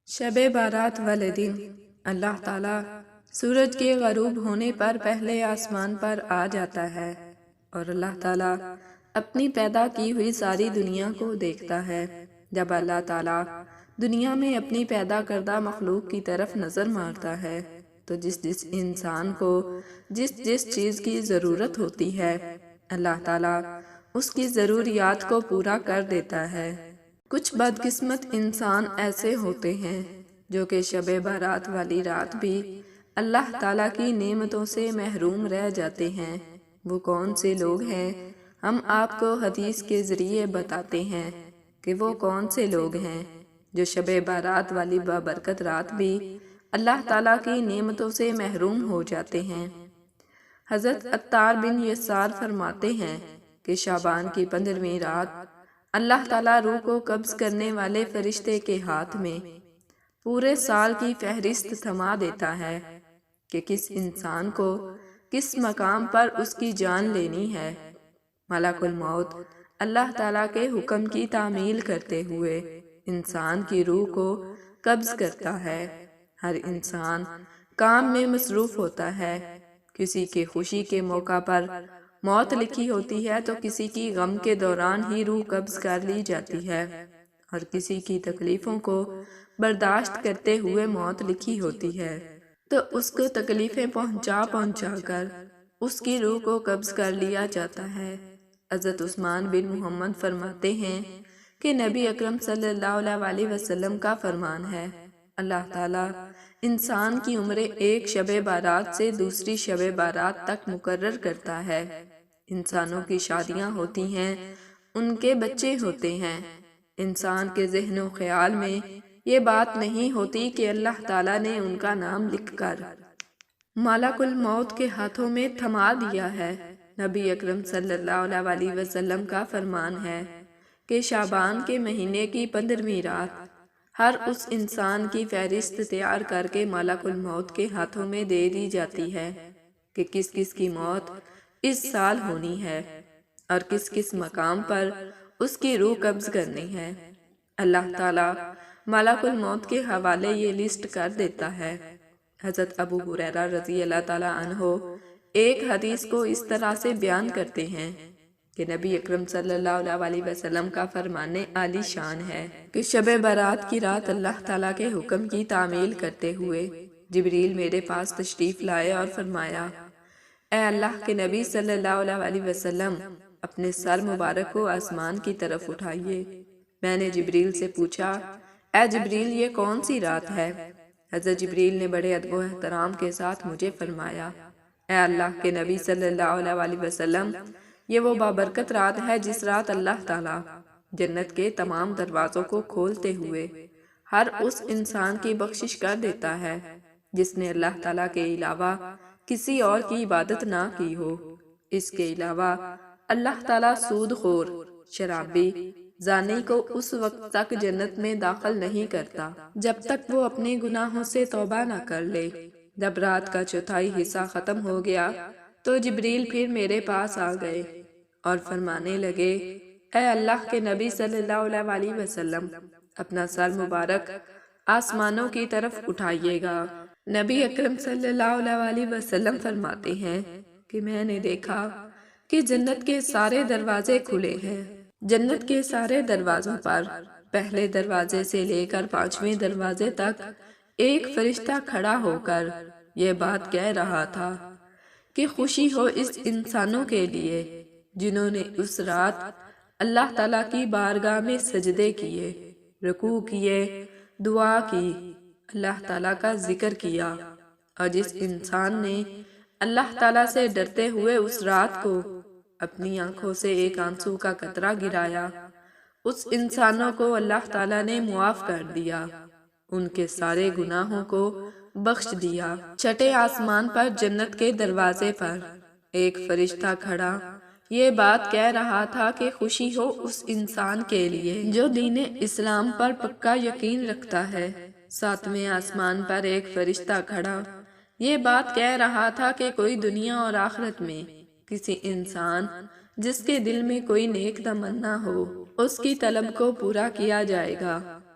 شب بارات والے دن اللہ تعالیٰ سورج کے غروب ہونے پر پہلے آسمان پر آ جاتا ہے اور اللہ تعالیٰ اپنی پیدا کی ہوئی ساری دنیا کو دیکھتا ہے۔ جب اللہ تعالیٰ دنیا میں اپنی پیدا کردہ مخلوق کی طرف نظر مارتا ہے تو جس جس انسان کو جس جس چیز کی ضرورت ہوتی ہے اللہ تعالیٰ اس کی ضروریات کو پورا کر دیتا ہے۔ کچھ بدقسمت انسان ایسے ہوتے ہیں جو کہ شب بارات والی رات بھی اللہ تعالیٰ کی نعمتوں سے محروم رہ جاتے ہیں۔ وہ کون سے لوگ ہیں؟ ہم آپ کو حدیث کے ذریعے بتاتے ہیں کہ وہ کون سے لوگ ہیں جو شب بارات والی بابرکت رات بھی اللہ تعالیٰ کی نعمتوں سے محروم ہو جاتے ہیں۔ حضرت عطار بن یسار فرماتے ہیں کہ شعبان کی 15ویں رات اللہ تعالیٰ روح کو قبض کرنے والے فرشتے کے ہاتھ میں پورے سال کی فہرست تھما دیتا ہے کہ کس انسان کو کس مقام پر اس کی جان لینی ہے۔ ملک الموت اللہ تعالیٰ کے حکم کی تعمیل کرتے ہوئے انسان کی روح کو قبض کرتا ہے۔ ہر انسان کام میں مصروف ہوتا ہے۔ کسی کے خوشی کے موقع پر موت لکھی ہوتی ہے تو کسی کی غم کے دوران ہی روح قبض کر لی جاتی ہے، اور کسی کی تکلیفوں کو برداشت کرتے ہوئے موت لکھی ہوتی ہے تو اس کو تکلیفیں پہنچا کر اس کی روح کو قبض کر لیا جاتا ہے۔ حضرت عثمان بن محمد فرماتے ہیں کہ نبی اکرم صلی اللہ علیہ وسلم کا فرمان ہے، اللہ تعالیٰ انسان کی عمر ایک شب بارات سے دوسری شب بارات تک مقرر کرتا ہے۔ انسانوں کی شادیاں ہوتی ہیں، ان کے بچے ہوتے ہیں، انسان کے ذہن و خیال میں یہ بات نہیں ہوتی کہ اللہ تعالیٰ نے ان کا نام لکھ کر ملک الموت کے ہاتھوں میں تھما دیا ہے۔ نبی اکرم صلی اللہ علیہ وسلم کا فرمان ہے کہ شعبان کے مہینے کی 15ویں رات ہر اس انسان کی فہرست تیار کر کے ملک الموت کے ہاتھوں میں دے دی جاتی ہے کہ کس کس کی موت اس سال ہونی ہے اور کس کس مقام پر اس کی روح قبض کرنی ہے۔ اللہ تعالیٰ ملک الموت کے حوالے یہ لسٹ کر دیتا ہے۔ حضرت ابو ہریرہ رضی اللہ تعالیٰ عنہ ایک حدیث کو اس طرح سے بیان کرتے ہیں کہ نبی اکرم صلی اللہ علیہ وسلم کا فرمان عالی شان ہے کہ شب برات کی رات اللہ تعالیٰ کے حکم کی تعمیل کرتے ہوئے جبریل میرے پاس تشریف لائے اور فرمایا، اے اللہ کے نبی صلی اللہ علیہ وسلم، اپنے سر مبارک کو آسمان کی طرف اٹھائیے۔ میں نے جبریل سے پوچھا، اے جبریل یہ کون سی رات ہے؟ حضرت جبریل نے بڑے ادب و احترام کے ساتھ مجھے فرمایا، اے اللہ کے نبی صلی اللہ علیہ وسلم، یہ وہ بابرکت رات ہے جس رات اللہ تعالیٰ جنت کے تمام دروازوں کو کھولتے ہوئے ہر اس انسان کی بخشش کر دیتا ہے جس نے اللہ تعالیٰ کے علاوہ کسی اور کی عبادت نہ کی ہو۔ اس کے علاوہ اللہ تعالیٰ سود خور، شرابی، زانی کو اس وقت تک جنت میں داخل نہیں کرتا جب تک وہ اپنے گناہوں سے توبہ نہ کر لے۔ جب رات کا چوتھائی حصہ ختم ہو گیا تو جبریل پھر میرے پاس آ گئے اور فرمانے لگے، اے اللہ کے نبی صلی اللہ علیہ وسلم، اپنا سر مبارک آسمانوں کی طرف اٹھائیے گا۔ نبی اکرم صلی اللہ علیہ وسلم فرماتے ہیں کہ میں نے دیکھا کہ جنت کے سارے دروازے کھلے ہیں۔ جنت کے سارے دروازوں پر پہلے دروازے سے لے کر 5ویں دروازے تک ایک فرشتہ کھڑا ہو کر یہ بات کہہ رہا تھا کہ خوشی ہو اس انسانوں کے لیے جنہوں نے اس رات اللہ تعالیٰ کی بارگاہ میں سجدے کیے، رکوع کیے، دعا کی، اللہ تعالیٰ کا ذکر کیا، اور جس انسان نے اللہ تعالیٰ سے ڈرتے ہوئے اس رات کو اپنی آنکھوں سے ایک آنسو کا قطرہ گرایا، اس انسانوں کو اللہ تعالیٰ نے معاف کر دیا، ان کے سارے گناہوں کو بخش دیا۔ چھٹے آسمان پر جنت کے دروازے پر ایک فرشتہ کھڑا یہ بات کہہ رہا تھا کہ خوشی ہو اس انسان کے لیے جو دین اسلام پر پکا یقین رکھتا ہے۔ 7ویں آسمان پر ایک فرشتہ کھڑا یہ بات کہہ رہا تھا کہ کوئی دنیا اور آخرت میں کسی انسان جس کے دل میں کوئی نیک تمنا ہو اس کی طلب کو پورا کیا جائے گا۔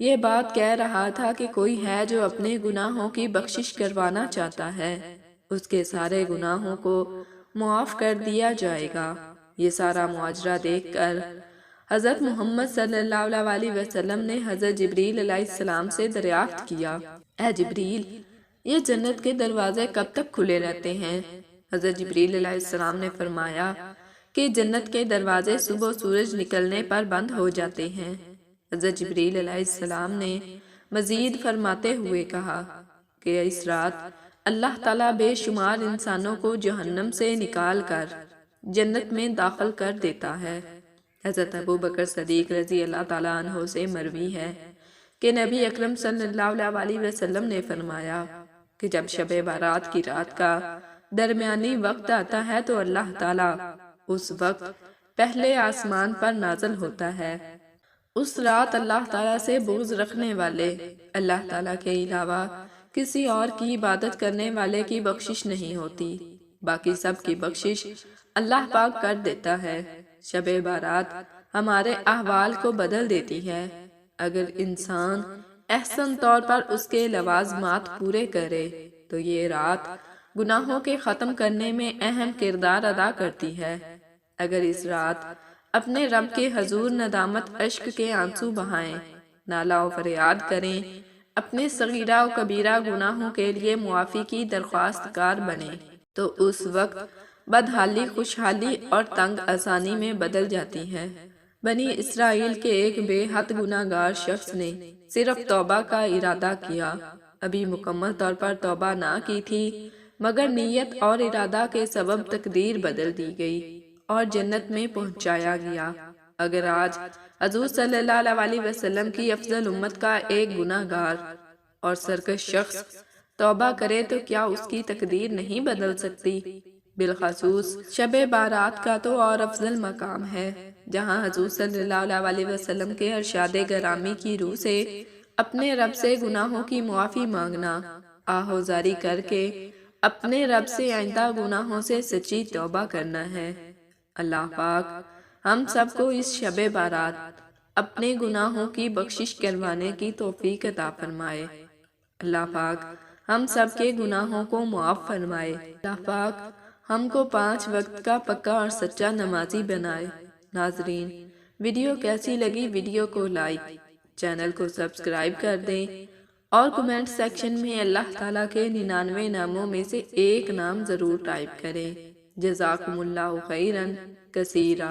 یہ بات کہہ رہا تھا کہ کوئی ہے جو اپنے گناہوں کی بخشش کروانا چاہتا ہے، اس کے سارے گناہوں کو معاف کر دیا جائے گا۔ یہ سارا معاجرہ دیکھ کر حضرت محمد صلی اللہ علیہ وسلم نے حضرت جبریل علیہ السلام سے دریافت کیا، اے جبریل، یہ جنت کے دروازے کب تک کھلے رہتے ہیں؟ حضرت جبریل علیہ السلام نے فرمایا کہ جنت کے دروازے صبح سورج نکلنے پر بند ہو جاتے ہیں۔ حضرت جبریل علیہ السلام نے مزید فرماتے ہوئے کہا کہ اس رات اللہ تعالیٰ بے شمار انسانوں کو جہنم سے نکال کر جنت میں داخل کر دیتا ہے۔ حضرت ابو بکر صدیق رضی اللہ تعالیٰ عنہ سے مروی ہے کہ نبی اکرم صلی اللہ علیہ وسلم نے فرمایا کہ جب شب بارات کی رات کا درمیانی وقت آتا ہے تو اللہ تعالیٰ اس وقت پہلے آسمان پر نازل ہوتا ہے۔ اس رات اللہ تعالیٰ سے بغض رکھنے والے اللہ تعالیٰ کے علاوہ کسی اور کی عبادت کرنے والے کی بخشش نہیں ہوتی، باقی سب کی بخشش اللہ پاک کر دیتا ہے۔ شب بارات ہمارے احوال کو بدل دیتی ہے۔ اگر انسان احسن طور پر اس کے لوازمات پورے کرے تو یہ رات گناہوں کے ختم کرنے میں اہم کردار ادا کرتی ہے۔ اگر اس رات اپنے رب کے حضور ندامت اشک کے آنسو بہائیں، نالہ و فریاد کریں، اپنے صغیرہ و کبیرہ گناہوں کے لیے معافی کی درخواست کار بنیں، تو اس وقت بدحالی خوشحالی اور تنگ آسانی میں بدل جاتی ہے۔ بنی اسرائیل کے ایک بے حد گناہ گار شخص نے صرف توبہ کا ارادہ کیا، ابھی مکمل طور پر توبہ نہ کی تھی، مگر نیت اور ارادہ کے سبب تقدیر بدل دی گئی اور جنت میں پہنچایا گیا۔ اگر آج حضور صلی اللہ علیہ وسلم کی افضل امت کا ایک گناہ گار اور سرکش شخص توبہ کرے تو کیا اس کی تقدیر نہیں بدل سکتی؟ بالخصوص شب بارات کا تو اور افضل مقام ہے، جہاں حضور صلی اللہ علیہ وسلم کے ارشاد گرامی کی روح سے اپنے رب سے گناہوں کی معافی مانگنا، آہوزاری کر کے اپنے رب سے آئندہ گناہوں سے سچی توبہ کرنا ہے۔ اللہ پاک ہم سب کو اس شب بارات اپنے گناہوں کی بخشش کروانے کی توفیق عطا فرمائے۔ اللہ پاک ہم سب کے گناہوں کو معاف فرمائے۔ اللہ پاک ہم کو 5 وقت کا پکا اور سچا نمازی بنائے۔ ناظرین، ویڈیو کیسی لگی؟ ویڈیو کو لائک، چینل کو سبسکرائب کر دیں اور کمنٹ سیکشن میں اللہ تعالیٰ کے 99 ناموں میں سے ایک نام ضرور ٹائپ کریں۔ جزاکم اللہ خیرن کثیرا۔